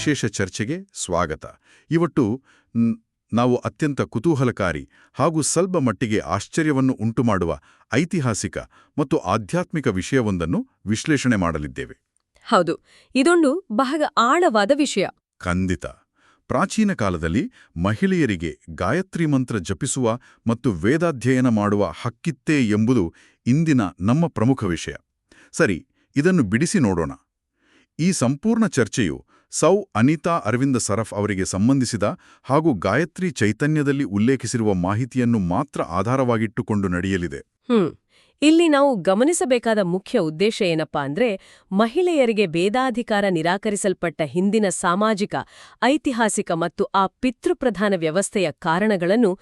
ವಿಶೇಷ ಚರ್ಚೆಗೆ ಸ್ವಾಗತ. ಇವತ್ತು ನಾವು ಅತ್ಯಂತ ಕುತೂಹಲಕಾರಿ ಹಾಗೂ ಸ್ವಲ್ಪ ಮಟ್ಟಿಗೆ ಆಶ್ಚರ್ಯವನ್ನು ಉಂಟುಮಾಡುವ ಐತಿಹಾಸಿಕ ಮತ್ತು ಆಧ್ಯಾತ್ಮಿಕ ವಿಷಯವೊಂದನ್ನು ವಿಶ್ಲೇಷಣೆ ಮಾಡಲಿದ್ದೇವೆ. ಹೌದು, ಇದೊಂದು ಬಹಳ ಆಳವಾದ ವಿಷಯ. ಖಂಡಿತ. ಪ್ರಾಚೀನ ಕಾಲದಲ್ಲಿ ಮಹಿಳೆಯರಿಗೆ ಗಾಯತ್ರಿ ಮಂತ್ರ ಜಪಿಸುವ ಮತ್ತು ವೇದಾಧ್ಯಯನ ಮಾಡುವ ಹಕ್ಕಿತ್ತೇ ಎಂಬುದು ಇಂದಿನ ನಮ್ಮ ಪ್ರಮುಖ ವಿಷಯ. ಸರಿ, ಇದನ್ನು ಬಿಡಿಸಿ ನೋಡೋಣ. ಈ ಸಂಪೂರ್ಣ ಚರ್ಚೆಯು ಸೌ ಅನಿತಾ ಅರವಿಂದ ಸರಫ್ ಅವರಿಗೆ ಸಂಬಂಧಿಸಿದ ಹಾಗೂ ಗಾಯತ್ರಿ ಚೈತನ್ಯದಲ್ಲಿ ಉಲ್ಲೇಖಿಸಿರುವ ಮಾಹಿತಿಯನ್ನು ಮಾತ್ರ ಆಧಾರವಾಗಿಟ್ಟುಕೊಂಡು ನಡೆಯಲಿದೆ. ಇಲ್ಲಿ ನಾವು ಗಮನಿಸಬೇಕಾದ ಮುಖ್ಯ ಉದ್ದೇಶ ಏನಪ್ಪಾ ಅಂದ್ರೆ, ಮಹಿಳೆಯರಿಗೆ ವೇದಾಧಿಕಾರ ನಿರಾಕರಿಸಲ್ಪಟ್ಟ ಹಿಂದಿನ ಸಾಮಾಜಿಕ, ಐತಿಹಾಸಿಕ ಮತ್ತು ಆ ಪಿತೃಪ್ರಧಾನ ವ್ಯವಸ್ಥೆಯ ಕಾರಣಗಳನ್ನು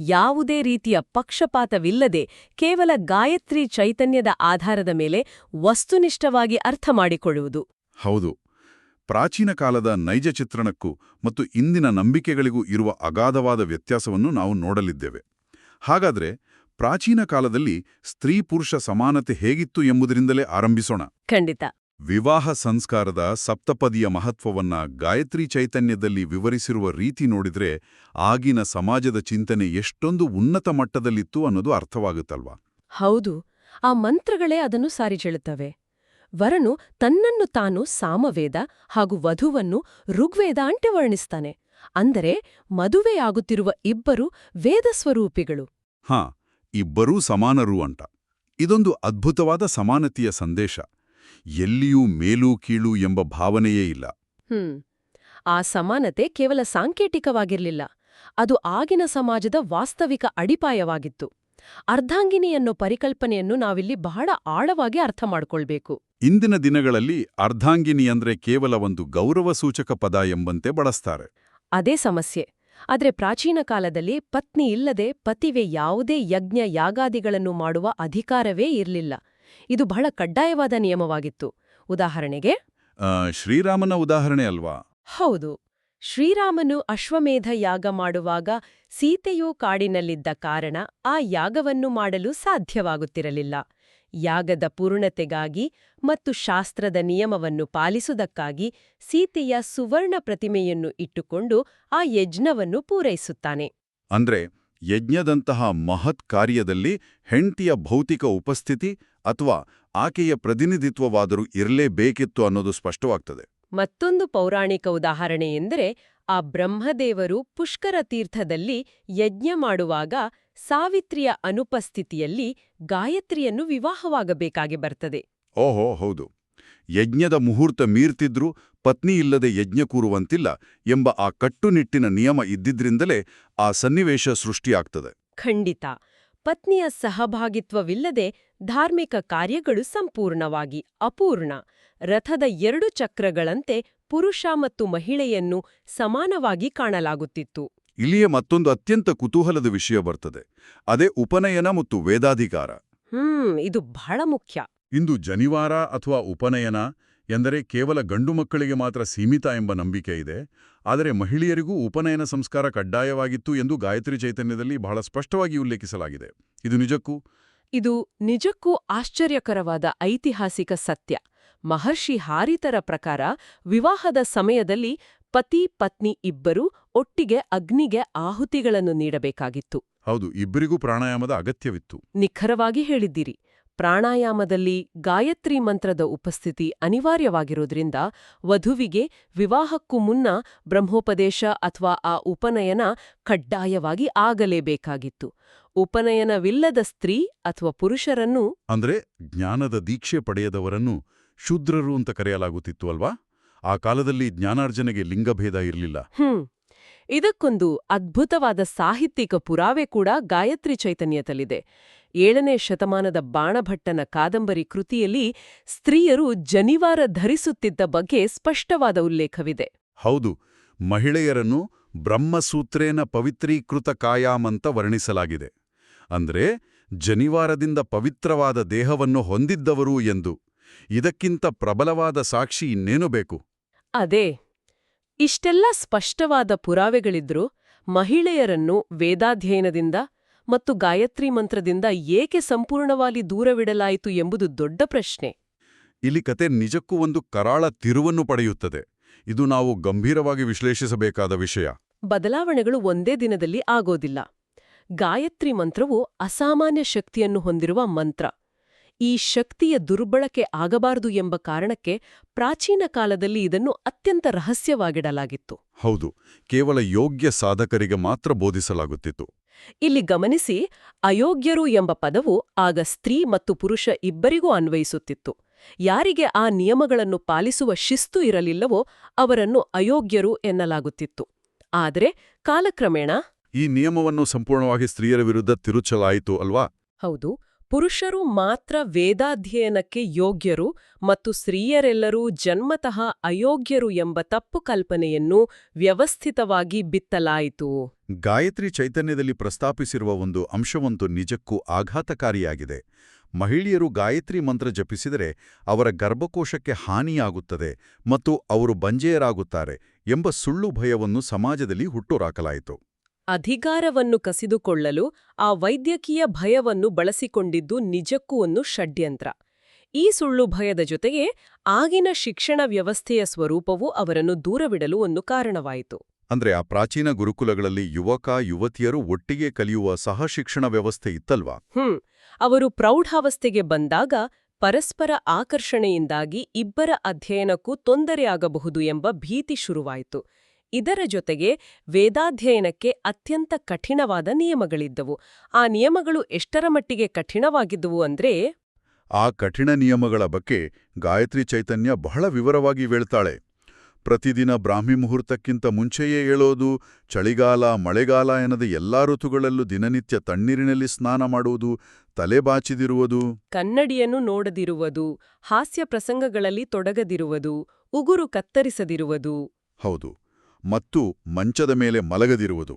ಯಾವುದೇ ರೀತಿಯ ಪಕ್ಷಪಾತವಿಲ್ಲದೆ ಕೇವಲ ಗಾಯತ್ರಿ ಚೈತನ್ಯದ ಆಧಾರದ ಮೇಲೆ ವಸ್ತುನಿಷ್ಠವಾಗಿ ಅರ್ಥ ಮಾಡಿಕೊಳ್ಳುವುದು. ಹೌದು. ಪ್ರಾಚೀನ ಕಾಲದ ನೈಜ ಚಿತ್ರಣಕ್ಕೂ ಮತ್ತು ಇಂದಿನ ನಂಬಿಕೆಗಳಿಗೂ ಇರುವ ಅಗಾಧವಾದ ವ್ಯತ್ಯಾಸವನ್ನು ನಾವು ನೋಡಲಿದ್ದೇವೆ. ಹಾಗಾದ್ರೆ ಪ್ರಾಚೀನ ಕಾಲದಲ್ಲಿ ಸ್ತ್ರೀ-ಪುರುಷ ಸಮಾನತೆ ಹೇಗಿತ್ತು ಎಂಬುದರಿಂದಲೇ ಆರಂಭಿಸೋಣ. ಖಂಡಿತ. ವಿವಾಹ ಸಂಸ್ಕಾರದ ಸಪ್ತಪದಿಯ ಮಹತ್ವವನ್ನ ಗಾಯತ್ರಿ ಚೈತನ್ಯದಲ್ಲಿ ವಿವರಿಸಿರುವ ರೀತಿ ನೋಡಿದ್ರೆ ಆಗಿನ ಸಮಾಜದ ಚಿಂತನೆ ಎಷ್ಟೊಂದು ಉನ್ನತ ಮಟ್ಟದಲ್ಲಿತ್ತು ಅನ್ನೋದು ಅರ್ಥವಾಗುತ್ತಲ್ವಾ? ಹೌದು, ಆ ಮಂತ್ರಗಳೇ ಅದನ್ನು ಸಾರಿಜೇಳುತ್ತವೆ. ವರನು ತನ್ನನ್ನು ತಾನು ಸಾಮವೇದ ಹಾಗೂ ವಧುವನ್ನು ಋಗ್ವೇದ ಅಂಟೆ ವರ್ಣಿಸ್ತಾನೆ. ಅಂದರೆ ಮದುವೆಯಾಗುತ್ತಿರುವ ಇಬ್ಬರು ವೇದಸ್ವರೂಪಿಗಳು. ಇಬ್ಬರೂ ಸಮಾನರು ಅಂತ. ಇದೊಂದು ಅದ್ಭುತವಾದ ಸಮಾನತೆಯ ಸಂದೇಶ. ಎಲ್ಲಿಯೂ ಮೇಲೂ ಕೀಳು ಎಂಬ ಭಾವನೆಯೇ ಇಲ್ಲ. ಆ ಸಮಾನತೆ ಕೇವಲ ಸಾಂಕೇತಿಕವಾಗಿರಲಿಲ್ಲ, ಅದು ಆಗಿನ ಸಮಾಜದ ವಾಸ್ತವಿಕ ಅಡಿಪಾಯವಾಗಿತ್ತು. ಅರ್ಧಾಂಗಿನಿ ಅನ್ನೋ ಪರಿಕಲ್ಪನೆಯನ್ನು ನಾವಿಲ್ಲಿ ಬಹಳ ಆಳವಾಗಿ ಅರ್ಥ ಮಾಡ್ಕೊಳ್ಬೇಕು. ಇಂದಿನ ದಿನಗಳಲ್ಲಿ ಅರ್ಧಾಂಗಿನಿ ಅಂದ್ರೆ ಕೇವಲ ಒಂದು ಗೌರವ ಸೂಚಕ ಪದ ಎಂಬಂತೆ ಬಳಸ್ತಾರೆ. ಅದೇ ಸಮಸ್ಯೆ. ಆದ್ರೆ ಪ್ರಾಚೀನ ಕಾಲದಲ್ಲಿ ಪತ್ನಿ ಇಲ್ಲದೆ ಪತಿವೆ ಯಾವುದೇ ಯಜ್ಞ ಯಾಗಾದಿಗಳನ್ನು ಮಾಡುವ ಅಧಿಕಾರವೇ ಇರಲಿಲ್ಲ. ಇದು ಬಹಳ ಕಡ್ಡಾಯವಾದ ನಿಯಮವಾಗಿತ್ತು. ಉದಾಹರಣೆಗೆ ಶ್ರೀರಾಮನ ಉದಾಹರಣೆ ಅಲ್ವಾ? ಹೌದು. ಶ್ರೀರಾಮನು ಅಶ್ವಮೇಧ ಯಾಗ ಮಾಡುವಾಗ ಸೀತೆಯೂ ಕಾಡಿನಲ್ಲಿದ್ದ ಕಾರಣ ಆ ಯಾಗವನ್ನು ಮಾಡಲು ಸಾಧ್ಯವಾಗುತ್ತಿರಲಿಲ್ಲ. ಯಾಗದ ಪೂರ್ಣತೆಗಾಗಿ ಮತ್ತು ಶಾಸ್ತ್ರದ ನಿಯಮವನ್ನು ಪಾಲಿಸುವುದಕ್ಕಾಗಿ ಸೀತೆಯ ಸುವರ್ಣ ಪ್ರತಿಮೆಯನ್ನು ಇಟ್ಟುಕೊಂಡು ಆ ಯಜ್ಞವನ್ನು ಪೂರೈಸುತ್ತಾನೆ. ಅಂದ್ರೆ ಯಜ್ಞದಂತಹ ಮಹತ್ ಕಾರ್ಯದಲ್ಲಿ ಹೆಂಡತಿಯ ಭೌತಿಕ ಉಪಸ್ಥಿತಿ ಅಥವಾ ಆಕೆಯ ಪ್ರತಿನಿಧಿತ್ವವಾದರೂ ಇರಲೇಬೇಕಿತ್ತು ಅನ್ನೋದು ಸ್ಪಷ್ಟವಾಗ್ತದೆ. ಮತ್ತೊಂದು ಪೌರಾಣಿಕ ಉದಾಹರಣೆ ಎಂದರೆ, ಆ ಬ್ರಹ್ಮದೇವರು ಪುಷ್ಕರ ತೀರ್ಥದಲ್ಲಿ ಯಜ್ಞ ಮಾಡುವಾಗ ಸಾವಿತ್ರಿಯ ಅನುಪಸ್ಥಿತಿಯಲ್ಲಿ ಗಾಯತ್ರಿಯನ್ನು ವಿವಾಹವಾಗಬೇಕಾಗಿ ಬರ್ತದೆ. ಓಹೋ, ಹೌದು. ಯಜ್ಞದ ಮುಹೂರ್ತ ಮೀರ್ತಿದ್ರೂ ಪತ್ನಿ ಇಲ್ಲದೆ ಯಜ್ಞ ಕೂರುವಂತಿಲ್ಲ ಎಂಬ ಆ ಕಟ್ಟುನಿಟ್ಟಿನ ನಿಯಮ ಇದ್ದಿದ್ರಿಂದಲೇ ಆ ಸನ್ನಿವೇಶ ಸೃಷ್ಟಿಯಾಗ್ತದೆ. ಖಂಡಿತ. ಪತ್ನಿಯ ಸಹಭಾಗಿತ್ವವಿಲ್ಲದೆ ಧಾರ್ಮಿಕ ಕಾರ್ಯಗಳು ಸಂಪೂರ್ಣವಾಗಿ ಅಪೂರ್ಣ. ರಥದ 2 ಚಕ್ರಗಳಂತೆ ಪುರುಷ ಮತ್ತು ಮಹಿಳೆಯನ್ನು ಸಮಾನವಾಗಿ ಕಾಣಲಾಗುತ್ತಿತ್ತು. ಇಲ್ಲಿಯೇ ಮತ್ತೊಂದು ಅತ್ಯಂತ ಕುತೂಹಲದ ವಿಷಯ ಬರ್ತದೆ. ಅದೇ ಉಪನಯನ ಮತ್ತು ವೇದಾಧಿಕಾರ. ಇದು ಬಹಳ ಮುಖ್ಯ. ಇಂದು ಜನಿವಾರ ಅಥವಾ ಉಪನಯನ ಎಂದರೆ ಕೇವಲ ಗಂಡು ಮಕ್ಕಳಿಗೆ ಮಾತ್ರ ಸೀಮಿತ ಎಂಬ ನಂಬಿಕೆ ಇದೆ. ಆದರೆ ಮಹಿಳೆಯರಿಗೂ ಉಪನಯನ ಸಂಸ್ಕಾರ ಕಡ್ಡಾಯವಾಗಿತ್ತು ಎಂದು ಗಾಯತ್ರಿ ಚೈತನ್ಯದಲ್ಲಿ ಬಹಳ ಸ್ಪಷ್ಟವಾಗಿ ಉಲ್ಲೇಖಿಸಲಾಗಿದೆ. ಇದು ನಿಜಕ್ಕೂ ಆಶ್ಚರ್ಯಕರವಾದ ಐತಿಹಾಸಿಕ ಸತ್ಯ. ಮಹರ್ಷಿ ಹಾರಿತರ ಪ್ರಕಾರ ವಿವಾಹದ ಸಮಯದಲ್ಲಿ ಪತಿ ಪತ್ನಿ ಇಬ್ಬರೂ ಒಟ್ಟಿಗೆ ಅಗ್ನಿಗೆ ಆಹುತಿಗಳನ್ನು ನೀಡಬೇಕಾಗಿತ್ತು. ಹೌದು, ಇಬ್ಬರಿಗೂ ಪ್ರಾಣಾಯಾಮದ ಅಗತ್ಯವಿತ್ತು. ನಿಖರವಾಗಿ ಹೇಳಿದ್ದೀರಿ. ಪ್ರಾಣಾಯಾಮದಲ್ಲಿ ಗಾಯತ್ರಿ ಮಂತ್ರದ ಉಪಸ್ಥಿತಿ ಅನಿವಾರ್ಯವಾಗಿರೋದ್ರಿಂದ ವಧುವಿಗೆ ವಿವಾಹಕ್ಕೂ ಮುನ್ನ ಬ್ರಹ್ಮೋಪದೇಶ ಅಥವಾ ಆ ಉಪನಯನ ಕಡ್ಡಾಯವಾಗಿ ಆಗಲೇಬೇಕಾಗಿತ್ತು. ಉಪನಯನವಿಲ್ಲದ ಸ್ತ್ರೀ ಅಥವಾ ಪುರುಷರನ್ನು, ಅಂದ್ರೆ ಜ್ಞಾನದ ದೀಕ್ಷೆ ಪಡೆಯದವರನ್ನು ಶೂದ್ರರು ಅಂತ ಕರೆಯಲಾಗುತ್ತಿತ್ತು ಅಲ್ವಾ? ಆ ಕಾಲದಲ್ಲಿ ಜ್ಞಾನಾರ್ಜನೆಗೆ ಲಿಂಗಭೇದ ಇರಲಿಲ್ಲ. ಇದಕ್ಕೊಂದು ಅದ್ಭುತವಾದ ಸಾಹಿತ್ಯಿಕ ಪುರಾವೆ ಕೂಡ ಗಾಯತ್ರಿ ಚೈತನ್ಯದಲ್ಲಿದೆ. 7ನೇ ಶತಮಾನದ ಬಾಣಭಟ್ಟನ ಕಾದಂಬರಿ ಕೃತಿಯಲ್ಲಿ ಸ್ತ್ರೀಯರು ಜನಿವಾರ ಧರಿಸುತ್ತಿದ್ದ ಬಗ್ಗೆ ಸ್ಪಷ್ಟವಾದ ಉಲ್ಲೇಖವಿದೆ. ಹೌದು, ಮಹಿಳೆಯರನ್ನು ಬ್ರಹ್ಮಸೂತ್ರೇನ ಪವಿತ್ರೀಕೃತ ಕಾಯಾಮಂತ ವರ್ಣಿಸಲಾಗಿದೆ. ಅಂದ್ರೆ ಜನಿವಾರದಿಂದ ಪವಿತ್ರವಾದ ದೇಹವನ್ನು ಹೊಂದಿದ್ದವರು ಎಂದು. ಇದಕ್ಕಿಂತ ಪ್ರಬಲವಾದ ಸಾಕ್ಷಿ ಇನ್ನೇನು ಬೇಕು? ಅದೇ. ಇಷ್ಟೆಲ್ಲ ಸ್ಪಷ್ಟವಾದ ಪುರಾವೆಗಳಿದ್ರೂ ಮಹಿಳೆಯರನ್ನು ವೇದಾಧ್ಯಯನದಿಂದ ಮತ್ತು ಗಾಯತ್ರಿ ಮಂತ್ರದಿಂದ ಏಕೆ ಸಂಪೂರ್ಣವಾಗಿ ದೂರವಿಡಲಾಯಿತು ಎಂಬುದು ದೊಡ್ಡ ಪ್ರಶ್ನೆ. ಇಲ್ಲಿ ಕತೆ ನಿಜಕ್ಕೂ ಒಂದು ಕರಾಳ ತಿರುವನ್ನು ಪಡೆಯುತ್ತದೆ. ಇದು ನಾವು ಗಂಭೀರವಾಗಿ ವಿಶ್ಲೇಷಿಸಬೇಕಾದ ವಿಷಯ. ಬದಲಾವಣೆಗಳು ಒಂದೇ ದಿನದಲ್ಲಿ ಆಗೋದಿಲ್ಲ. ಗಾಯತ್ರಿ ಮಂತ್ರವು ಅಸಾಮಾನ್ಯ ಶಕ್ತಿಯನ್ನು ಹೊಂದಿರುವ ಮಂತ್ರ. ಈ ಶಕ್ತಿಯ ದುರ್ಬಳಕೆ ಆಗಬಾರದು ಎಂಬ ಕಾರಣಕ್ಕೆ ಪ್ರಾಚೀನ ಕಾಲದಲ್ಲಿ ಇದನ್ನು ಅತ್ಯಂತ ರಹಸ್ಯವಾಗಿಡಲಾಗಿತ್ತು. ಹೌದು, ಕೇವಲ ಯೋಗ್ಯ ಸಾಧಕರಿಗೆ ಮಾತ್ರ ಬೋಧಿಸಲಾಗುತ್ತಿತ್ತು. ಇಲ್ಲಿ ಗಮನಿಸಿ, ಅಯೋಗ್ಯರು ಎಂಬ ಪದವು ಆಗ ಸ್ತ್ರೀ ಮತ್ತು ಪುರುಷ ಇಬ್ಬರಿಗೂ ಅನ್ವಯಿಸುತ್ತಿತ್ತು. ಯಾರಿಗೆ ಆ ನಿಯಮಗಳನ್ನು ಪಾಲಿಸುವ ಶಿಸ್ತು ಇರಲಿಲ್ಲವೋ ಅವರನ್ನು ಅಯೋಗ್ಯರು ಎನ್ನಲಾಗುತ್ತಿತ್ತು. ಆದರೆ ಕಾಲಕ್ರಮೇಣ ಈ ನಿಯಮವನ್ನು ಸಂಪೂರ್ಣವಾಗಿ ಸ್ತ್ರೀಯರ ವಿರುದ್ಧ ತಿರುಚಲಾಯಿತು ಅಲ್ವಾ? ಹೌದು, ಪುರುಷರು ಮಾತ್ರ ವೇದಾಧ್ಯಯನಕ್ಕೆ ಯೋಗ್ಯರು ಮತ್ತು ಸ್ತ್ರೀಯರೆಲ್ಲರೂ ಜನ್ಮತಃ ಅಯೋಗ್ಯರು ಎಂಬ ತಪ್ಪು ಕಲ್ಪನೆಯನ್ನು ವ್ಯವಸ್ಥಿತವಾಗಿ ಬಿತ್ತಲಾಯಿತು. ಗಾಯತ್ರಿ ಚೈತನ್ಯದಲ್ಲಿ ಪ್ರಸ್ತಾಪಿಸಿರುವ ಒಂದು ಅಂಶವಂತೂ ನಿಜಕ್ಕೂ ಆಘಾತಕಾರಿಯಾಗಿದೆ. ಮಹಿಳೆಯರು ಗಾಯತ್ರಿ ಮಂತ್ರ ಜಪಿಸಿದರೆ ಅವರ ಗರ್ಭಕೋಶಕ್ಕೆ ಹಾನಿಯಾಗುತ್ತದೆ ಮತ್ತು ಅವರು ಬಂಜೆಯರಾಗುತ್ತಾರೆ ಎಂಬ ಸುಳ್ಳು ಭಯವನ್ನು ಸಮಾಜದಲ್ಲಿ ಹುಟ್ಟುಹಾಕಲಾಯಿತು. ಅಧಿಕಾರವನ್ನು ಕಸಿದುಕೊಳ್ಳಲು ಆ ವೈದ್ಯಕೀಯ ಭಯವನ್ನು ಬಳಸಿಕೊಂಡಿದ್ದು ನಿಜಕ್ಕೂ ಒಂದು ಷಡ್ಯಂತ್ರ. ಈ ಸುಳ್ಳು ಭಯದ ಜೊತೆಗೆ ಆಗಿನ ಶಿಕ್ಷಣ ವ್ಯವಸ್ಥೆಯ ಸ್ವರೂಪವೂ ಅವರನ್ನು ದೂರವಿಡಲು ಒಂದು ಕಾರಣವಾಯಿತು. ಅಂದ್ರೆ ಆ ಪ್ರಾಚೀನ ಗುರುಕುಲಗಳಲ್ಲಿ ಯುವಕ-ಯುವತಿಯರು ಒಟ್ಟಿಗೆ ಕಲಿಯುವ ಸಹಶಿಕ್ಷಣ ವ್ಯವಸ್ಥೆ ಇತ್ತಲ್ವಾ? ಅವರು ಪ್ರೌಢಾವಸ್ಥೆಗೆ ಬಂದಾಗ ಪರಸ್ಪರ ಆಕರ್ಷಣೆಯಿಂದಾಗಿ ಇಬ್ಬರ ಅಧ್ಯಯನಕ್ಕೂ ತೊಂದರೆಯಾಗಬಹುದು ಎಂಬ ಭೀತಿ ಶುರುವಾಯಿತು. ಇದರ ಜೊತೆಗೆ ವೇದಾಧ್ಯಯನಕ್ಕೆ ಅತ್ಯಂತ ಕಠಿಣವಾದ ನಿಯಮಗಳಿದ್ದವು. ಆ ನಿಯಮಗಳು ಎಷ್ಟರ ಮಟ್ಟಿಗೆ ಕಠಿಣವಾಗಿದ್ದವು ಅಂದ್ರೆ, ಆ ಕಠಿಣ ನಿಯಮಗಳ ಬಗ್ಗೆ ಗಾಯತ್ರಿ ಚೈತನ್ಯ ಬಹಳ ವಿವರವಾಗಿ ಹೇಳ್ತಾಳೆ. ಪ್ರತಿದಿನ ಬ್ರಾಹ್ಮಿ ಮುಹೂರ್ತಕ್ಕಿಂತ ಮುಂಚೆಯೇ ಏಳೋದು, ಚಳಿಗಾಲ ಮಳೆಗಾಲ ಎನ್ನದ ಎಲ್ಲಾ ಋತುಗಳಲ್ಲೂ ದಿನನಿತ್ಯ ತಣ್ಣೀರಿನಲ್ಲಿ ಸ್ನಾನ ಮಾಡುವುದು, ತಲೆ ಬಾಚಿದಿರುವುದು, ಕನ್ನಡಿಯನ್ನು ನೋಡದಿರುವುದು, ಹಾಸ್ಯ ಪ್ರಸಂಗಗಳಲ್ಲಿ ತೊಡಗದಿರುವುದು, ಉಗುರು ಕತ್ತರಿಸದಿರುವುದು. ಹೌದು, ಮತ್ತು ಮಂಚದ ಮೇಲೆ ಮಲಗದಿರುವುದು.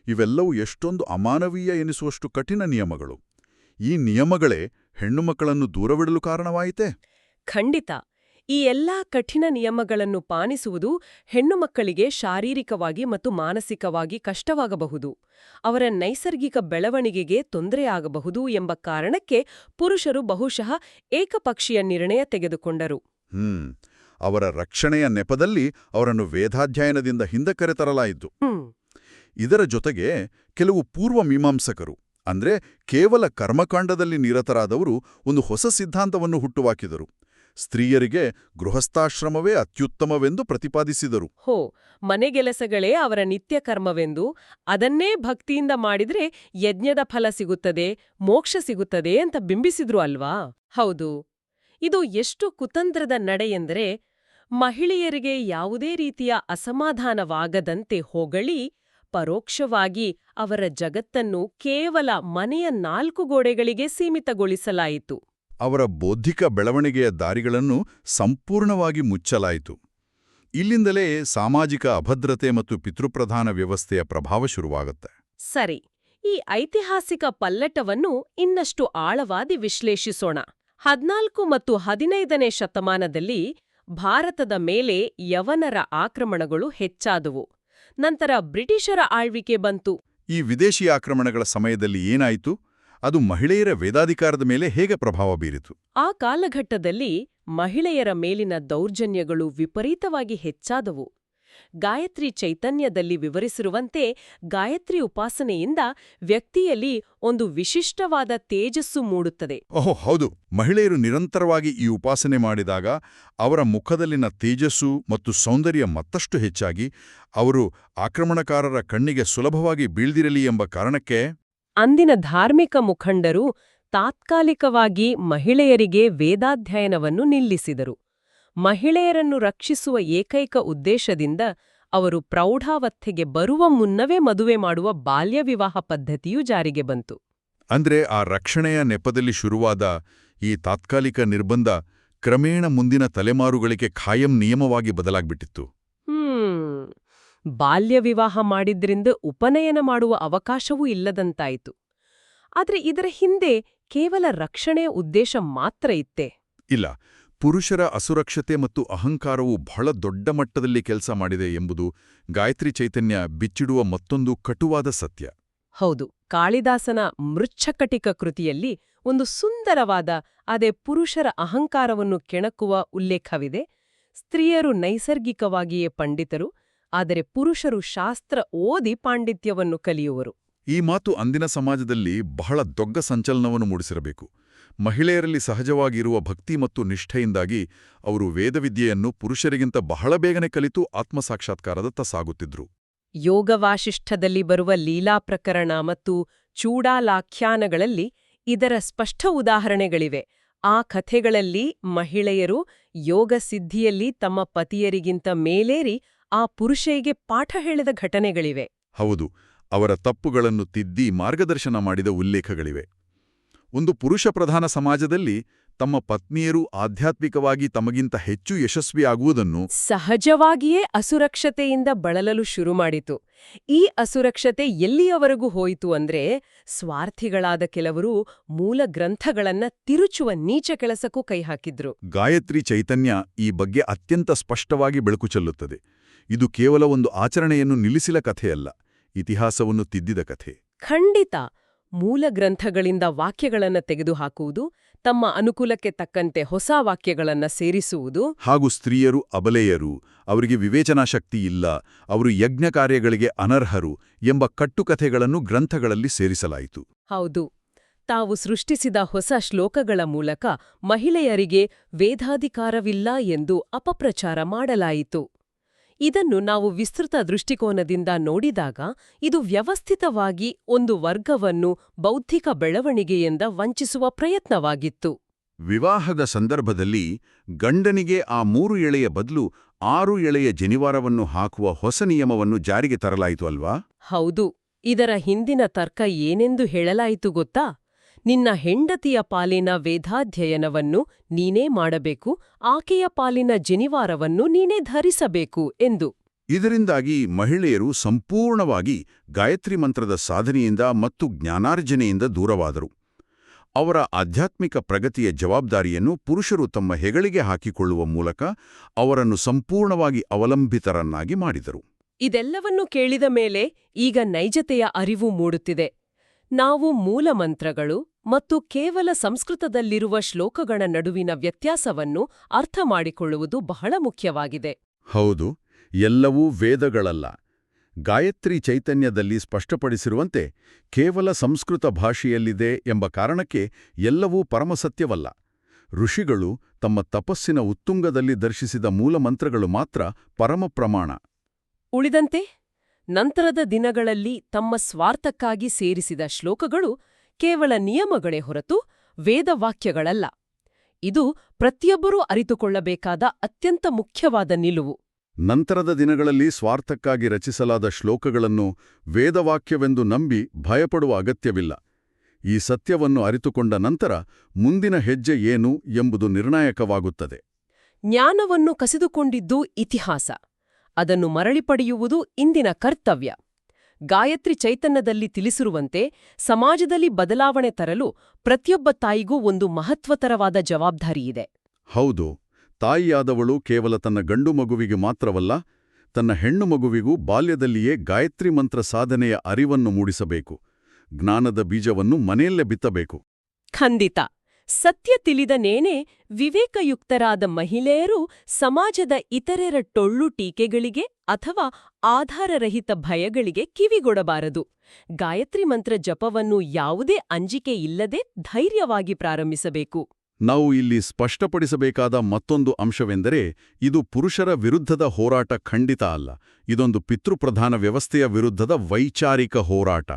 ಇವೆಲ್ಲವೂ ಎಷ್ಟೊಂದು ಅಮಾನವೀಯ ಎನಿಸುವಷ್ಟು ಕಠಿಣ ನಿಯಮಗಳು. ಈ ನಿಯಮಗಳೇ ಹೆಣ್ಣುಮಕ್ಕಳನ್ನು ದೂರವಿಡಲು ಕಾರಣವಾಯಿತೆ? ಖಂಡಿತ. ಈ ಎಲ್ಲಾ ಕಠಿಣ ನಿಯಮಗಳನ್ನು ಪಾಲಿಸುವುದು ಹೆಣ್ಣುಮಕ್ಕಳಿಗೆ ಶಾರೀರಿಕವಾಗಿ ಮತ್ತು ಮಾನಸಿಕವಾಗಿ ಕಷ್ಟವಾಗಬಹುದು. ಅವರ ನೈಸರ್ಗಿಕ ಬೆಳವಣಿಗೆಗೆ ತೊಂದರೆಯಾಗಬಹುದು ಎಂಬ ಕಾರಣಕ್ಕೆ ಪುರುಷರು ಬಹುಶಃ ಏಕಪಕ್ಷೀಯ ನಿರ್ಣಯ ತೆಗೆದುಕೊಂಡರು. ಅವರ ರಕ್ಷಣೆಯ ನೆಪದಲ್ಲಿ ಅವರನ್ನು ವೇದಾಧ್ಯಯನದಿಂದ ಹಿಂದೆ ಕರೆತರಲಾಯಿತು. ಇದರ ಜೊತೆಗೆ ಕೆಲವು ಪೂರ್ವ ಮೀಮಾಂಸಕರು, ಅಂದ್ರೆ ಕೇವಲ ಕರ್ಮಕಾಂಡದಲ್ಲಿ ನಿರತರಾದವರು, ಒಂದು ಹೊಸ ಸಿದ್ಧಾಂತವನ್ನು ಹುಟ್ಟುಹಾಕಿದರು. ಸ್ತ್ರೀಯರಿಗೆ ಗೃಹಸ್ಥಾಶ್ರಮವೇ ಅತ್ಯುತ್ತಮವೆಂದು ಪ್ರತಿಪಾದಿಸಿದರು. ಮನೆಗೆಲಸಗಳೇ ಅವರ ನಿತ್ಯ ಕರ್ಮವೆಂದು, ಅದನ್ನೇ ಭಕ್ತಿಯಿಂದ ಮಾಡಿದ್ರೆ ಯಜ್ಞದ ಫಲ ಸಿಗುತ್ತದೆ, ಮೋಕ್ಷ ಸಿಗುತ್ತದೆ ಅಂತ ಬಿಂಬಿಸಿದ್ರು ಅಲ್ವಾ? ಹೌದು. ಇದು ಎಷ್ಟು ಕುತಂತ್ರದ ನಡೆಯೆಂದರೆ, ಮಹಿಳೆಯರಿಗೆ ಯಾವುದೇ ರೀತಿಯ ಅಸಮಾಧಾನವಾಗದಂತೆ ಹೊಗಳಿ ಪರೋಕ್ಷವಾಗಿ ಅವರ ಜಗತ್ತನ್ನು ಕೇವಲ ಮನೆಯ 4 ಗೋಡೆಗಳಿಗೆ ಸೀಮಿತಗೊಳಿಸಲಾಯಿತು. ಅವರ ಬೌದ್ಧಿಕ ಬೆಳವಣಿಗೆಯ ದಾರಿಗಳನ್ನು ಸಂಪೂರ್ಣವಾಗಿ ಮುಚ್ಚಲಾಯಿತು. ಇಲ್ಲಿಂದಲೇ ಸಾಮಾಜಿಕ ಅಭದ್ರತೆ ಮತ್ತು ಪಿತೃಪ್ರಧಾನ ವ್ಯವಸ್ಥೆಯ ಪ್ರಭಾವ ಶುರುವಾಗುತ್ತೆ. ಸರಿ, ಈ ಐತಿಹಾಸಿಕ ಪಲ್ಲಟವನ್ನು ಇನ್ನಷ್ಟು ಆಳವಾಗಿ ವಿಶ್ಲೇಷಿಸೋಣ. 14 ಮತ್ತು 15ನೇ ಶತಮಾನದಲ್ಲಿ ಭಾರತದ ಮೇಲೆ ಯವನರ ಆಕ್ರಮಣಗಳು ಹೆಚ್ಚಾದವು. ನಂತರ ಬ್ರಿಟಿಷರ ಆಳ್ವಿಕೆ ಬಂತು. ಈ ವಿದೇಶಿ ಆಕ್ರಮಣಗಳ ಸಮಯದಲ್ಲಿ ಏನಾಯಿತು? ಅದು ಮಹಿಳೆಯರ ವೇದಾಧಿಕಾರದ ಮೇಲೆ ಹೇಗೆ ಪ್ರಭಾವ ಬೀರಿತು? ಆ ಕಾಲಘಟ್ಟದಲ್ಲಿ ಮಹಿಳೆಯರ ಮೇಲಿನ ದೌರ್ಜನ್ಯಗಳು ವಿಪರೀತವಾಗಿ ಹೆಚ್ಚಾದವು. ಗಾಯತ್ರಿ ಚೈತನ್ಯದಲ್ಲಿ ವಿವರಿಸಿರುವಂತೆ ಗಾಯತ್ರಿ ಉಪಾಸನೆಯಿಂದ ವ್ಯಕ್ತಿಯಲ್ಲಿ ಒಂದು ವಿಶಿಷ್ಟವಾದ ತೇಜಸ್ಸು ಮೂಡುತ್ತದೆ. ಹೌದು, ಮಹಿಳೆಯರು ನಿರಂತರವಾಗಿ ಈ ಉಪಾಸನೆ ಮಾಡಿದಾಗ ಅವರ ಮುಖದಲ್ಲಿನ ತೇಜಸ್ಸು ಮತ್ತು ಸೌಂದರ್ಯ ಮತ್ತಷ್ಟು ಹೆಚ್ಚಾಗಿ ಅವರು ಆಕ್ರಮಣಕಾರರ ಕಣ್ಣಿಗೆ ಸುಲಭವಾಗಿ ಬೀಳ್ದಿರಲಿ ಎಂಬ ಕಾರಣಕ್ಕೆ ಅಂದಿನ ಧಾರ್ಮಿಕ ಮುಖಂಡರು ತಾತ್ಕಾಲಿಕವಾಗಿ ಮಹಿಳೆಯರಿಗೆ ವೇದಾಧ್ಯಯನವನ್ನು ನಿಲ್ಲಿಸಿದರು. ಮಹಿಳೆಯರನ್ನು ರಕ್ಷಿಸುವ ಏಕೈಕ ಉದ್ದೇಶದಿಂದ ಅವರು ಪ್ರೌಢಾವಸ್ಥೆಗೆ ಬರುವ ಮುನ್ನವೇ ಮದುವೆ ಮಾಡುವ ಬಾಲ್ಯ ವಿವಾಹ ಪದ್ಧತಿಯು ಜಾರಿಗೆ ಬಂತು. ಅಂದ್ರೆ ಆ ರಕ್ಷಣೆಯ ನೆಪದಲ್ಲಿ ಶುರುವಾದ ಈ ತಾತ್ಕಾಲಿಕ ನಿರ್ಬಂಧ ಕ್ರಮೇಣ ಮುಂದಿನ ತಲೆಮಾರುಗಳಿಗೆ ಖಾಯಂ ನಿಯಮವಾಗಿ ಬದಲಾಗ್ಬಿಟ್ಟಿತ್ತು. ಬಾಲ್ಯ ವಿವಾಹ ಮಾಡಿದ್ರಿಂದ ಉಪನಯನ ಮಾಡುವ ಅವಕಾಶವೂ ಇಲ್ಲದಂತಾಯಿತು. ಆದ್ರೆ ಇದರ ಹಿಂದೆ ಕೇವಲ ರಕ್ಷಣೆಯ ಉದ್ದೇಶ ಮಾತ್ರ ಇತ್ತೇ? ಇಲ್ಲ, ಪುರುಷರ ಅಸುರಕ್ಷತೆ ಮತ್ತು ಅಹಂಕಾರವು ಬಹಳ ದೊಡ್ಡ ಮಟ್ಟದಲ್ಲಿ ಕೆಲಸ ಮಾಡಿದೆ ಎಂಬುದು ಗಾಯತ್ರಿ ಚೈತನ್ಯ ಬಿಚ್ಚಿಡುವ ಮತ್ತೊಂದು ಕಟುವಾದ ಸತ್ಯ. ಹೌದು, ಕಾಳಿದಾಸನ ಮೃಚ್ಛಕಟಿಕ ಕೃತಿಯಲ್ಲಿ ಒಂದು ಸುಂದರವಾದ ಅದೇ ಪುರುಷರ ಅಹಂಕಾರವನ್ನು ಕೆಣಕುವ ಉಲ್ಲೇಖವಿದೆ. ಸ್ತ್ರೀಯರು ನೈಸರ್ಗಿಕವಾಗಿಯೇ ಪಂಡಿತರು, ಆದರೆ ಪುರುಷರು ಶಾಸ್ತ್ರ ಓದಿ ಪಾಂಡಿತ್ಯವನ್ನು ಕಲಿಯುವರು. ಈ ಮಾತು ಅಂದಿನ ಸಮಾಜದಲ್ಲಿ ಬಹಳ ದೊಡ್ಡ ಸಂಚಲನವನ್ನು ಮೂಡಿಸಿರಬೇಕು. ಮಹಿಳೆಯರಲ್ಲಿ ಸಹಜವಾಗಿರುವ ಭಕ್ತಿ ಮತ್ತು ನಿಷ್ಠೆಯಿಂದಾಗಿ ಅವರು ವೇದವಿದ್ಯೆಯನ್ನು ಪುರುಷರಿಗಿಂತ ಬಹಳ ಬೇಗನೆ ಕಲಿತು ಆತ್ಮಸಾಕ್ಷಾತ್ಕಾರದತ್ತ ಸಾಗುತ್ತಿದ್ರು. ಯೋಗವಾಸಿಷ್ಠದಲ್ಲಿ ಬರುವ ಲೀಲಾ ಪ್ರಕರಣ ಮತ್ತು ಚೂಡಾಲಾಖ್ಯಾನಗಳಲ್ಲಿ ಇದರ ಸ್ಪಷ್ಟ ಉದಾಹರಣೆಗಳಿವೆ. ಆ ಕಥೆಗಳಲ್ಲಿ ಮಹಿಳೆಯರು ಯೋಗಸಿದ್ಧಿಯಲ್ಲಿ ತಮ್ಮ ಪತಿಯರಿಗಿಂತ ಮೇಲೇರಿ ಆ ಪುರುಷರಿಗೆ ಪಾಠ ಹೇಳಿದ ಘಟನೆಗಳಿವೆ. ಹೌದು, ಅವರ ತಪ್ಪುಗಳನ್ನು ತಿದ್ದಿ ಮಾರ್ಗದರ್ಶನ ಮಾಡಿದ ಉಲ್ಲೇಖಗಳಿವೆ. ಒಂದು ಪುರುಷ ಪ್ರಧಾನ ಸಮಾಜದಲ್ಲಿ ತಮ್ಮ ಪತ್ನಿಯರು ಆಧ್ಯಾತ್ಮಿಕವಾಗಿ ತಮಗಿಂತ ಹೆಚ್ಚು ಯಶಸ್ವಿಯಾಗುವುದನ್ನು ಸಹಜವಾಗಿಯೇ ಅಸುರಕ್ಷತೆಯಿಂದ ಬಳಲಲು ಶುರುಮಾಡಿತು. ಈ ಅಸುರಕ್ಷತೆ ಎಲ್ಲಿಯವರೆಗೂ ಹೋಯಿತು ಅಂದ್ರೆ, ಸ್ವಾರ್ಥಿಗಳಾದ ಕೆಲವರು ಮೂಲ ಗ್ರಂಥಗಳನ್ನ ತಿರುಚುವ ನೀಚ ಕೆಲಸಕ್ಕೂ ಕೈಹಾಕಿದ್ರು. ಗಾಯತ್ರಿ ಚೈತನ್ಯ ಈ ಬಗ್ಗೆ ಅತ್ಯಂತ ಸ್ಪಷ್ಟವಾಗಿ ಬೆಳಕು ಚೆಲ್ಲುತ್ತದೆ. ಇದು ಕೇವಲ ಒಂದು ಆಚರಣೆಯನ್ನು ನಿಲ್ಲಿಸಿದ ಕಥೆಯಲ್ಲ, ಇತಿಹಾಸವನ್ನು ತಿದ್ದಿದ ಕಥೆ. ಖಂಡಿತ. ಮೂಲ ಗ್ರಂಥಗಳಿಂದ ವಾಕ್ಯಗಳನ್ನ ತೆಗೆದುಹಾಕುವುದು, ತಮ್ಮ ಅನುಕೂಲಕ್ಕೆ ತಕ್ಕಂತೆ ಹೊಸ ವಾಕ್ಯಗಳನ್ನ ಸೇರಿಸುವುದು, ಹಾಗೂ ಸ್ತ್ರೀಯರು ಅಬಲೆಯರು, ಅವರಿಗೆ ವಿವೇಚನಾಶಕ್ತಿ ಇಲ್ಲ, ಅವರು ಯಜ್ಞ ಕಾರ್ಯಗಳಿಗೆ ಅನರ್ಹರು ಎಂಬ ಕಟ್ಟುಕಥೆಗಳನ್ನು ಗ್ರಂಥಗಳಲ್ಲಿ ಸೇರಿಸಲಾಯಿತು. ಹೌದು. ತಾವು ಸೃಷ್ಟಿಸಿದ ಹೊಸ ಶ್ಲೋಕಗಳ ಮೂಲಕ ಮಹಿಳೆಯರಿಗೆ ವೇದಾಧಿಕಾರವಿಲ್ಲ ಎಂದು ಅಪಪ್ರಚಾರ ಮಾಡಲಾಯಿತು. ಇದನ್ನು ನಾವು ವಿಸ್ತೃತ ದೃಷ್ಟಿಕೋನದಿಂದ ನೋಡಿದಾಗ ಇದು ವ್ಯವಸ್ಥಿತವಾಗಿ ಒಂದು ವರ್ಗವನ್ನು ಬೌದ್ಧಿಕ ಬೆಳವಣಿಗೆಯಿಂದ ವಂಚಿಸುವ ಪ್ರಯತ್ನವಾಗಿತ್ತು. ವಿವಾಹದ ಸಂದರ್ಭದಲ್ಲಿ ಗಂಡನಿಗೆ ಆ 3 ಎಳೆಯ ಬದಲು 6 ಎಳೆಯ ಜನಿವಾರವನ್ನು ಹಾಕುವ ಹೊಸ ನಿಯಮವನ್ನು ಜಾರಿಗೆ ತರಲಾಯಿತು ಅಲ್ವಾ? ಹೌದು. ಇದರ ಹಿಂದಿನ ತರ್ಕ ಏನೆಂದು ಹೇಳಲಾಯಿತು ಗೊತ್ತಾ? ನಿನ್ನ ಹೆಂಡತಿಯ ಪಾಲಿನ ವೇದಾಧ್ಯಯನವನ್ನು ನೀನೇ ಮಾಡಬೇಕು, ಆಕೆಯ ಪಾಲಿನ ಜನಿವಾರವನ್ನು ನೀನೇ ಧರಿಸಬೇಕು ಎಂದು. ಇದರಿಂದಾಗಿ ಮಹಿಳೆಯರು ಸಂಪೂರ್ಣವಾಗಿ ಗಾಯತ್ರಿ ಮಂತ್ರದ ಸಾಧನೆಯಿಂದ ಮತ್ತು ಜ್ಞಾನಾರ್ಜನೆಯಿಂದ ದೂರವಾದರು. ಅವರ ಆಧ್ಯಾತ್ಮಿಕ ಪ್ರಗತಿಯ ಜವಾಬ್ದಾರಿಯನ್ನು ಪುರುಷರು ತಮ್ಮ ಹೆಗಲಿಗೆ ಹಾಕಿಕೊಳ್ಳುವ ಮೂಲಕ ಅವರನ್ನು ಸಂಪೂರ್ಣವಾಗಿ ಅವಲಂಬಿತರನ್ನಾಗಿ ಮಾಡಿದರು. ಇದೆಲ್ಲವನ್ನೂ ಕೇಳಿದ ಮೇಲೆ ಈಗ ನೈಜತೆಯ ಅರಿವು ಮೂಡುತ್ತಿದೆ. ನಾವು ಮೂಲಮಂತ್ರಗಳು ಮತ್ತು ಕೇವಲ ಸಂಸ್ಕೃತದಲ್ಲಿರುವ ಶ್ಲೋಕಗಳ ನಡುವಿನ ವ್ಯತ್ಯಾಸವನ್ನು ಅರ್ಥ ಮಾಡಿಕೊಳ್ಳುವುದು ಬಹಳ ಮುಖ್ಯವಾಗಿದೆ. ಹೌದು, ಎಲ್ಲವೂ ವೇದಗಳಲ್ಲ. ಗಾಯತ್ರಿ ಚೈತನ್ಯದಲ್ಲಿ ಸ್ಪಷ್ಟಪಡಿಸಿರುವಂತೆ ಕೇವಲ ಸಂಸ್ಕೃತ ಭಾಷೆಯಲ್ಲಿದೆ ಎಂಬ ಕಾರಣಕ್ಕೆ ಎಲ್ಲವೂ ಪರಮಸತ್ಯವಲ್ಲ. ಋಷಿಗಳು ತಮ್ಮ ತಪಸ್ಸಿನ ಉತ್ತುಂಗದಲ್ಲಿ ದರ್ಶಿಸಿದ ಮೂಲಮಂತ್ರಗಳು ಮಾತ್ರ ಪರಮ ಪ್ರಮಾಣ. ಉಳಿದಂತೆ ನಂತರದ ದಿನಗಳಲ್ಲಿ ತಮ್ಮ ಸ್ವಾರ್ಥಕ್ಕಾಗಿ ಸೇರಿಸಿದ ಶ್ಲೋಕಗಳು ಕೇವಲ ನಿಯಮಗಳೇ ಹೊರತು ವೇದವಾಕ್ಯಗಳಲ್ಲ. ಇದು ಪ್ರತಿಯೊಬ್ಬರೂ ಅರಿತುಕೊಳ್ಳಬೇಕಾದ ಅತ್ಯಂತ ಮುಖ್ಯವಾದ ನಿಲುವು. ನಂತರದ ದಿನಗಳಲ್ಲಿ ಸ್ವಾರ್ಥಕ್ಕಾಗಿ ರಚಿಸಲಾದ ಶ್ಲೋಕಗಳನ್ನು ವೇದವಾಕ್ಯವೆಂದು ನಂಬಿ ಭಯಪಡುವ ಅಗತ್ಯವಿಲ್ಲ. ಈ ಸತ್ಯವನ್ನು ಅರಿತುಕೊಂಡ ನಂತರ ಮುಂದಿನ ಹೆಜ್ಜೆ ಏನು ಎಂಬುದು ನಿರ್ಣಾಯಕವಾಗುತ್ತದೆ. ಜ್ಞಾನವನ್ನು ಕಸಿದುಕೊಂಡಿದ್ದು ಇತಿಹಾಸ. ಅದನ್ನು ಮರಳಿ ಪಡೆಯುವುದು ಇಂದಿನ ಕರ್ತವ್ಯ. ಗಾಯತ್ರಿ ಚೈತನ್ಯದಲ್ಲಿ ತಿಳಿಸಿರುವಂತೆ ಸಮಾಜದಲ್ಲಿ ಬದಲಾವಣೆ ತರಲು ಪ್ರತಿಯೊಬ್ಬ ತಾಯಿಗೂ ಒಂದು ಮಹತ್ವತರವಾದ ಜವಾಬ್ದಾರಿಯಿದೆ. ಹೌದು, ತಾಯಿಯಾದವಳು ಕೇವಲ ತನ್ನ ಗಂಡು ಮಗುವಿಗೆ ಮಾತ್ರವಲ್ಲ, ತನ್ನ ಹೆಣ್ಣು ಮಗುವಿಗೂ ಬಾಲ್ಯದಲ್ಲಿಯೇ ಗಾಯತ್ರಿ ಮಂತ್ರ ಸಾಧನೆಯ ಅರಿವನ್ನು ಮೂಡಿಸಬೇಕು. ಜ್ಞಾನದ ಬೀಜವನ್ನು ಮನೆಯಲ್ಲೇ ಬಿತ್ತಬೇಕು. ಖಂಡಿತ. ಸತ್ಯ ತಿಳಿದನೇನೆ ವಿವೇಕಯುಕ್ತರಾದ ಮಹಿಳೆಯರು ಸಮಾಜದ ಇತರರ ಟೊಳ್ಳು ಟೀಕೆಗಳಿಗೆ ಅಥವಾ ಆಧಾರರಹಿತ ಭಯಗಳಿಗೆ ಕಿವಿಗೊಡಬಾರದು. ಗಾಯತ್ರಿ ಮಂತ್ರ ಜಪವನ್ನು ಯಾವುದೇ ಅಂಜಿಕೆ ಇಲ್ಲದೆ ಧೈರ್ಯವಾಗಿ ಪ್ರಾರಂಭಿಸಬೇಕು. ನಾವು ಇಲ್ಲಿ ಸ್ಪಷ್ಟಪಡಿಸಬೇಕಾದ ಮತ್ತೊಂದು ಅಂಶವೆಂದರೆ, ಇದು ಪುರುಷರ ವಿರುದ್ಧದ ಹೋರಾಟ ಖಂಡಿತ ಅಲ್ಲ. ಇದೊಂದು ಪಿತೃಪ್ರಧಾನ ವ್ಯವಸ್ಥೆಯ ವಿರುದ್ಧದ ವೈಚಾರಿಕ ಹೋರಾಟ.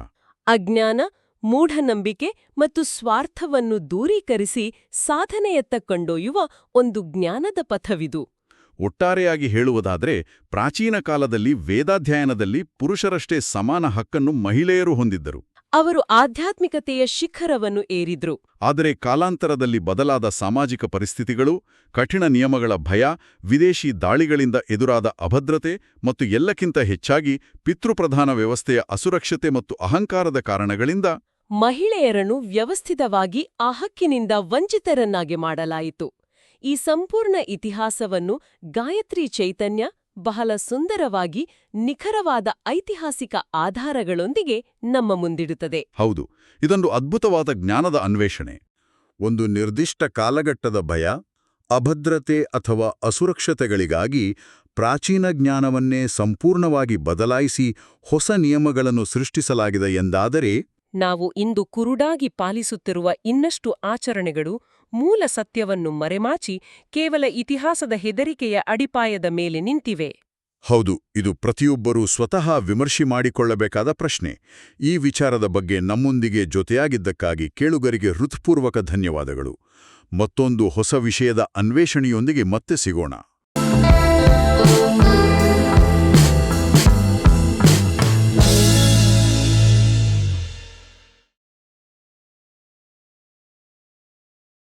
ಅಜ್ಞಾನ, ಮೂಢನಂಬಿಕೆ ಮತ್ತು ಸ್ವಾರ್ಥವನ್ನು ದೂರೀಕರಿಸಿ ಸಾಧನೆಯತ್ತ ಕೊಂಡೊಯ್ಯುವ ಒಂದು ಜ್ಞಾನದ ಪಥವಿದು. ಒಟ್ಟಾರೆಯಾಗಿ ಹೇಳುವುದಾದರೆ, ಪ್ರಾಚೀನ ಕಾಲದಲ್ಲಿ ವೇದಾಧ್ಯಯನದಲ್ಲಿ ಪುರುಷರಷ್ಟೇ ಸಮಾನ ಹಕ್ಕನ್ನು ಮಹಿಳೆಯರು ಹೊಂದಿದ್ದರು. ಅವರು ಆಧ್ಯಾತ್ಮಿಕತೆಯ ಶಿಖರವನ್ನು ಏರಿದ್ರು. ಆದರೆ ಕಾಲಾಂತರದಲ್ಲಿ ಬದಲಾದ ಸಾಮಾಜಿಕ ಪರಿಸ್ಥಿತಿಗಳು, ಕಠಿಣ ನಿಯಮಗಳ ಭಯ, ವಿದೇಶಿ ದಾಳಿಗಳಿಂದ ಎದುರಾದ ಅಭದ್ರತೆ ಮತ್ತು ಎಲ್ಲಕ್ಕಿಂತ ಹೆಚ್ಚಾಗಿ ಪಿತೃಪ್ರಧಾನ ವ್ಯವಸ್ಥೆಯ ಅಸುರಕ್ಷತೆ ಮತ್ತು ಅಹಂಕಾರದ ಕಾರಣಗಳಿಂದ ಮಹಿಳೆಯರನ್ನು ವ್ಯವಸ್ಥಿತವಾಗಿ ಆ ಹಕ್ಕಿನಿಂದ ವಂಚಿತರನ್ನಾಗಿ ಮಾಡಲಾಯಿತು. ಈ ಸಂಪೂರ್ಣ ಇತಿಹಾಸವನ್ನು ಗಾಯತ್ರಿ ಚೈತನ್ಯ ಬಹಳ ಸುಂದರವಾಗಿ ನಿಖರವಾದ ಐತಿಹಾಸಿಕ ಆಧಾರಗಳೊಂದಿಗೆ ನಮ್ಮ ಮುಂದಿಡುತ್ತದೆ. ಹೌದು, ಇದೊಂದು ಅದ್ಭುತವಾದ ಜ್ಞಾನದ ಅನ್ವೇಷಣೆ. ಒಂದು ನಿರ್ದಿಷ್ಟ ಕಾಲಘಟ್ಟದ ಭಯ, ಅಭದ್ರತೆ ಅಥವಾ ಅಸುರಕ್ಷತೆಗಳಿಗಾಗಿ ಪ್ರಾಚೀನ ಜ್ಞಾನವನ್ನೇ ಸಂಪೂರ್ಣವಾಗಿ ಬದಲಾಯಿಸಿ ಹೊಸ ನಿಯಮಗಳನ್ನು ಸೃಷ್ಟಿಸಲಾಗಿದೆ ಎಂದಾದರೆ ನಾವು ಇಂದು ಕುರುಡಾಗಿ ಪಾಲಿಸುತ್ತಿರುವ ಇನ್ನಷ್ಟು ಆಚರಣೆಗಳು ಮೂಲ ಸತ್ಯವನ್ನು ಮರೆಮಾಚಿ ಕೇವಲ ಇತಿಹಾಸದ ಹೆದರಿಕೆಯ ಅಡಿಪಾಯದ ಮೇಲೆ ನಿಂತಿವೆ. ಹೌದು, ಇದು ಪ್ರತಿಯೊಬ್ಬರೂ ಸ್ವತಃ ವಿಮರ್ಶೆ ಮಾಡಿಕೊಳ್ಳಬೇಕಾದ ಪ್ರಶ್ನೆ. ಈ ವಿಚಾರದ ಬಗ್ಗೆ ನಮ್ಮೊಂದಿಗೆ ಜೊತೆಯಾಗಿದ್ದಕ್ಕಾಗಿ ಕೇಳುಗರಿಗೆ ಹೃತ್ಪೂರ್ವಕ ಧನ್ಯವಾದಗಳು. ಮತ್ತೊಂದು ಹೊಸ ವಿಷಯದ ಅನ್ವೇಷಣೆಯೊಂದಿಗೆ ಮತ್ತೆ ಸಿಗೋಣ.